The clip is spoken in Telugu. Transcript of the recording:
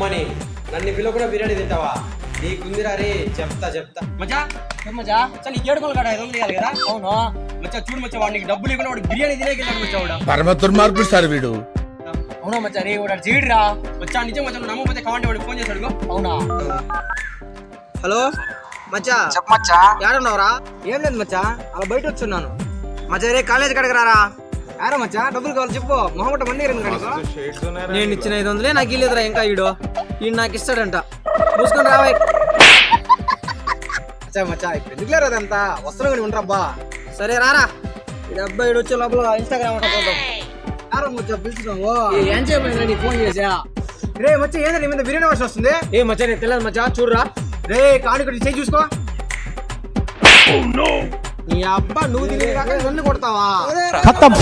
అమ్మని నన్ను పిల్లకుండా బిర్యానీ తింటావా నీకుందిరా రే చెప్తా మచ్చా చల్ ఈ ఏడుకోలు కాడ 500 ఇవ్వాలి కదా అవును మచ్చా చూడు మచ్చా వాడికి డబ్బులు ఇవ్వకుండా వాడు బిర్యానీ తినేకెళ్ళాడు మచ్చా వాడు పరమ దుర్మార్గుడు సార్ వీడు. అవునా మచ్చా రే వాడు జీడిరా మచ్చా నిజం మచ్చా నువ్వు నమ్మకపోతే కావాలంటే వాడికి ఫోన్ చేశాడు అవునా హలో మచ్చా చెప్పమచ్చా ఏడున్నావురా? ఏం లేదు మచ్చా అలా బయట వచ్చున్నాను మచ్చా రే కాలేజ్ కడగ రారా? ఆరా మచ్చా డబ్బులు కావాలి చెప్పు మొహమ్మట బండి నేను ఇచ్చిన 500 నాకు ఇల్లేదురా ఇంకా ఈడు నాకు ఇస్తాడంట చూసుకొని రావా. మచ్చా ఇప్పుడు ఎందుకు లేరు అదంతా వస్త్రం కానీ ఉండరబ్బా సరే రారా. ఈ అబ్బాయి వచ్చే లోపల ఇన్స్టాగ్రామ్ ఆరా మచ్చా పిలుచున్నావు ఏం చేయబోయిందిరా నీ ఫోన్ చేసా? రే మచ్చా ఏంద్ర నీ మీద బిర్యానీ వర్షం వస్తుంది ఏ మచ్చా నేను తెలియదు మచ్చా చూడరా. రే కాడి చేయి చూసుకో నీ అబ్బా నువ్వు తినేది కాక నన్ను కొడతావా? ఖతం.